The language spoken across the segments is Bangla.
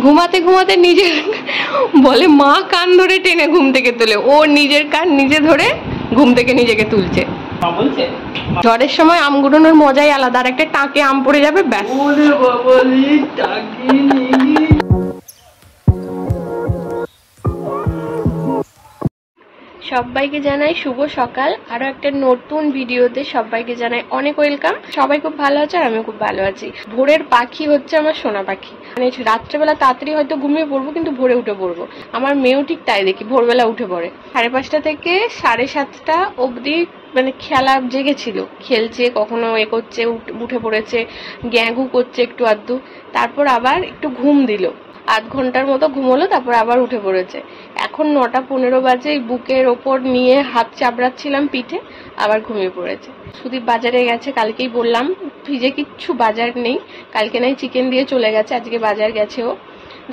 ঘুমাতে ঘুমাতে নিজের বলে মা কান ধরে টেনে ঘুম থেকে তোলে, ও নিজের কান নিজে ধরে ঘুম থেকে নিজেকে তুলছে। ঝড়ের সময় আম গুড়ানোর মজাই আলাদা, আর একটা টাকে আম পড়ে যাবে ব্যাস। সবাইকে জানাই শুভ সকাল, আরো একটা নতুন ভিডিওতে সবাইকে জানাই অনেক ওয়েলকাম। সবাই খুব ভালো আছে আর আমিও খুব ভালো আছি। ভোরের পাখি হচ্ছে আমার সোনা পাখি, মানে রাত্রেবেলা তাড়াতাড়ি হয়তো ঘুমিয়ে পড়বো কিন্তু ভোরে উঠে পড়বো। আমার মেয়েও ঠিক তাই, দেখি ভোরবেলা উঠে পড়ে 5:30 থেকে 7:30 অবধি, মানে খেলা জেগেছিল, খেলছে, কখনো এ করছে, উঠে পড়েছে, গ্যাঁগু করছে একটু আধটু, তারপর আবার একটু ঘুম দিল, আধ ঘন্টার মতো ঘুমোলো, তারপর আবার উঠে পড়েছে। এখন 9:15 বাজে, বুকের ওপর নিয়ে হাত চাপড়াচ্ছিলাম পিঠে, আবার ঘুমিয়ে পড়েছে। সুদীপ বাজারে গেছে, কালকেই বললাম, ফ্রিজে কিচ্ছু বাজার নেই, কালকে নাই চিকেন দিয়ে চলে গেছে, আজকে বাজার গেছে ও,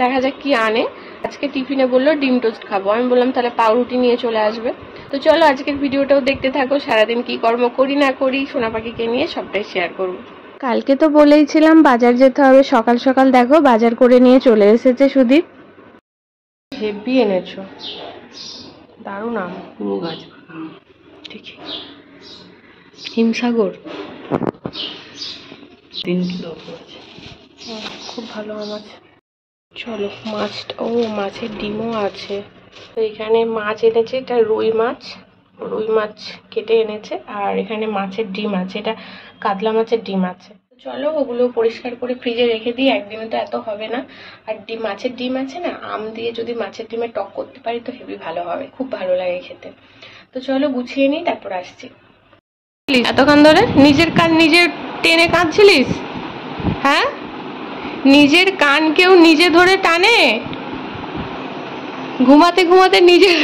দেখা যাক কি আনে। আজকে টিফিনে বললো ডিম টোস্ট খাবো, আমি বললাম তাহলে পাউরুটি নিয়ে চলে আসবে। তো চলো আজকের ভিডিওটাও দেখতে থাকো, সারাদিন কি কর্ম করি না করি সোনা পাখিকে নিয়ে সবটাই শেয়ার করবো। কালকে তো বলেইছিলাম বাজার যেতে হবে, সকাল সকাল দেখো বাজার করে নিয়ে চলে এসেছে সুদীপ। হেভি এনেছো, দারুণ আম, পুরো গাছ ঠিকই। হিমসাগর 3 কিলো খুব ভালো আম আছে। চলো মাছটা, ও মাছের ডিমও আছে। তো এখানে মাছ এনেছে, এটা রুই মাছ, রুই মাছ কেটে এনেছে, আর এখানে মাছের ডিম আছে, এটা কাতলা মাছের ডিম আছে। চলো ওগুলো পরিষ্কার করে ফ্রিজে রেখে দিই, একদিনে তো এত হবে না। আর মাছের ডিম আছে না, আম দিয়ে যদি মাছের ডিমে টক করতে পারি তো হেবি ভালো হবে, খুব ভালো লাগে খেতে। তো চলো গুছিয়ে নিই, তারপর আসছি। এতক্ষণ ধরে নিজের কান নিজে টেনে কাঁদছিলিস? হ্যাঁ, নিজের কান কেউ নিজে ধরে টানে? ঘুমাতে ঘুমাতে নিজের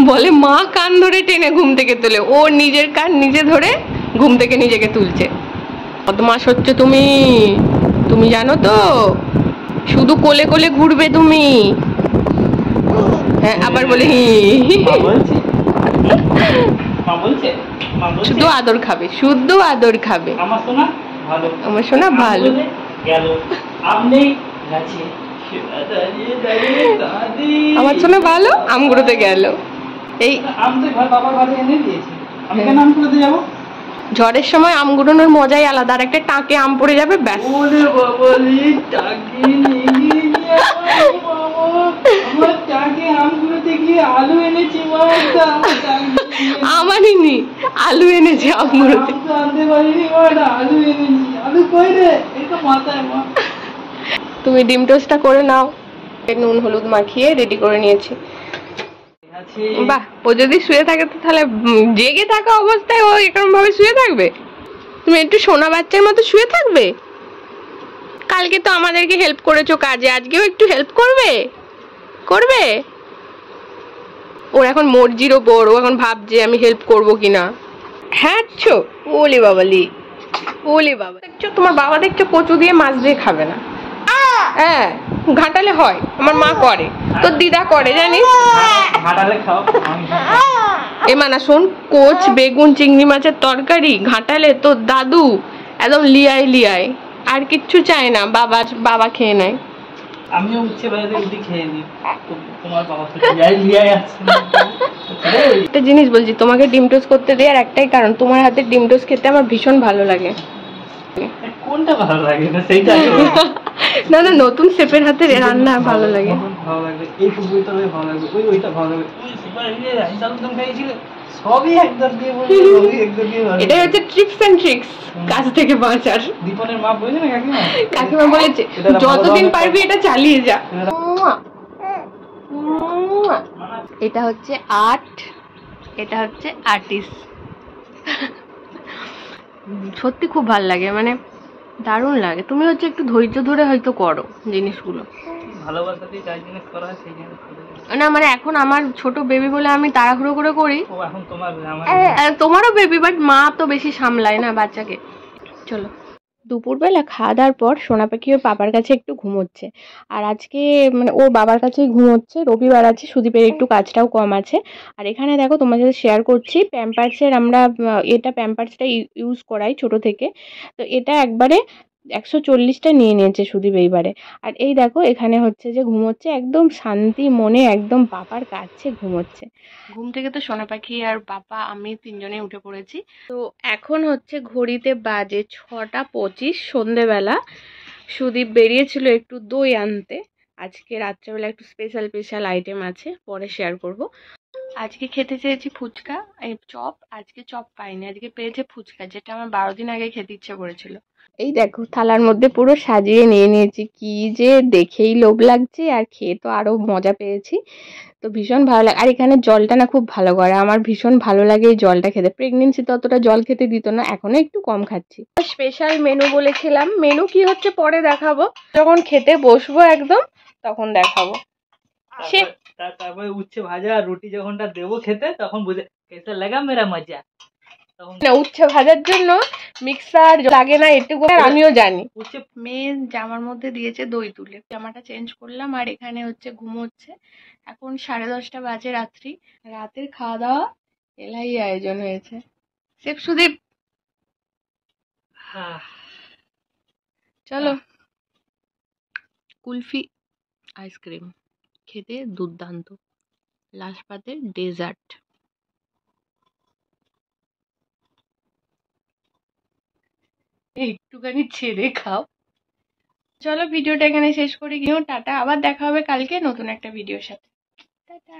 বলে মা কান ধরে টেনে ঘুম থেকে তোলে, ও নিজের কান নিজে ধরে ঘুম থেকে নিজেকে তুলছে। বদমাশ হচ্ছে তুমি, তুমি জানো তো, শুধু কোলে কোলে ঘুরবে তুমি। হ্যাঁ আবার বলে শুধু আদর খাবে, শুধু আদর খাবে। আমার সোনা ভালো, আমার সোনা ভালো, আম কুড়োতে গেল। এই ঝড়ের সময় আম কুড়োনোর মজাই আলাদা, আর একটা টাকে আম পড়ে যাবে ব্যাস। আমারই আলু এনেছে, আম কুড়োতে। তুমি ডিম টোস্টটা করে নাও, নুন হলুদ মাখিয়ে রেডি করে নিয়েছি। বাহ, ও যদি শুয়ে থাকে তো তাহলে জেগে থাকা অবস্থায় ও এরকম ভাবে শুয়ে থাকবে? তুমি একটু সোনা বাচ্চার মতো শুয়ে থাকবে? কালকে তো আমাদেরকে হেল্প করেছো কাজে, আজকেও একটু হেল্প করবে? করবে? ওর এখন মর্জির ওপর, ও এখন ভাবছে আমি হেল্প করবো কিনা। হ্যাঁ ওলে বাবালি, ওলে বাবা, দেখছো তোমার বাবা দেখছো কচু দিয়ে মাছ দিয়ে খাবে না। হ্যাঁ ঘাটালে হয়, আমার মা করে, তোর দিদা করে জানিস। এ মানা শোন, কোচ বেগুন চিংড়ি মাছের তরকারি ঘাটালে তোর দাদু একদম লিয়াই লিয়াই, আর কিচ্ছু চায় না, বাবা খেয়ে নেয়। আমিও উচ্ছে বাজারে উঠি খেয়ে নিই, তোমার বাবা তো লিয়াই লিয়াই আছে। একটা জিনিস বলছি, তোমাকে ডিম টোস্ট করতে দেওয়ার একটাই কারণ, তোমার হাতের ডিম টোস্ট খেতে আমার ভীষণ ভালো লাগে। কোনটা ভালো লাগে না সেইটা না না, নতুন শেফের হাতে রান্না ভালো লাগে। ভালো লাগে এই ফুলটা ভালো লাগে, ওইটা ভালো লাগে, ওই সুপার হিরে রাইস আলুদম খাইছিল, সবই একদম দিয়ে বলি, সবই একদম দিয়ে ভালো। এটা হচ্ছে ট্রিপস এন্ড ট্রিক্স, কাজ থেকে বাঁচার। দীপনের মা বলেছে না কাকিমা, কাকিমা বলেছে যতদিন পারবি এটা চালিয়ে যা। এটা হচ্ছে আর্ট, এটা হচ্ছে আর্টিস্ট। সত্যি খুব ভালো লাগে, মানে দারুণ লাগে। তুমি হচ্ছে একটু ধৈর্য ধরে হয়তো করো জিনিসগুলো, ভালোবাসা দিয়ে যাই জিনিস করা হয় সেই জিনিস না, মানে এখন আমার ছোট বেবি বলে আমি তাড়াহুড়ো করে করি। ও এখন তোমারও বেবি, বাট মা তো বেশি সামলায় না বাচ্চাকে। চলো দুপুরবেলা খাওয়া দাওয়ার পর সোনা পাখি ওর বাবার কাছে একটু ঘুমোচ্ছে, আর আজকে মানে ও বাবার কাছেই ঘুমোচ্ছে, রবিবার আছে, সুদীপের একটু কাজটাও কম আছে। আর এখানে দেখো তোমার সাথে শেয়ার করছি প্যাম্পার্সের, আমরা এটা প্যাম্পার্সটা ইউজ করাই ছোট থেকে, তো এটা একবারে 140টা নিয়ে নিয়েছে সুদীপ এইবারে। আর এই দেখো এখানে হচ্ছে যে ঘুমোচ্ছে, একদম শান্তি মনে একদম বাবার কাছে ঘুমোচ্ছে। ঘুম থেকে তো সোনা পাখি আর বাবা আমি তিনজনে উঠে পড়েছি। তো এখন হচ্ছে ঘড়িতে বাজে 6টা 25 সন্ধেবেলা। সুদীপ বেরিয়েছিল একটু দই আনতে। আজকে রাত্রেবেলা একটু স্পেশাল স্পেশাল আইটেম আছে, পরে শেয়ার করব। আজকে খেতে চেয়েছি ফুচকা, এই চপ। আজকে চপ পাইনি, আজকে পেয়েছে ফুচকা, যেটা আমার 12 দিন আগে খেতে ইচ্ছে করেছিল। এই দেখো থালার মধ্যে পুরো সাজিয়ে নিয়ে নিয়েছি, কি যে দেখেই লোভ লাগছে, আর খেয়ে তো আরো মজা পেয়েছি। তো ভীষণ ভালো লাগে। আর এখানে জলটা না খুব ভালো করে, আমার ভীষণ ভালো লাগে এই জলটা খেতে। প্রেগনেন্সিতে অতটা জল খেতে দিত না, এখনো একটু কম খাচ্ছি। স্পেশাল মেনু বলেছিলাম, মেনু কি হচ্ছে পরে দেখাবো, যখন খেতে বসবো একদম তখন দেখাবো। সে তারপরে উচ্ছে ভাজা আর রুটি যখনটা দেবো খেতে তখন বুঝে কেসে লাগা মেরা মজা। না, উচ্ছে ভাজার জন্য মিক্সার লাগে না এটুকু আমিও জানি। উচ্ছে মেয়ে জামার মধ্যে দিয়েছে দই তুলে, জামাটা চেঞ্জ করলাম। আর এখানে হচ্ছে ঘুমোচ্ছে। এখন 10:30 বাজে রাত্রি। রাতের খাওয়া দাওয়া এলাই আয়োজন হয়েছে। সেফ সুদীপ চলো। কুলফি আইসক্রিম খেতে দুর্দান্ত, লাস্ট পাতে ডেজার্ট। একটুখানি ছেড়ে খাও। চলো ভিডিওটা এখানে শেষ করি, গিয়েও টাটা, আবার দেখা হবে কালকে নতুন একটা ভিডিওর সাথে। টাটা।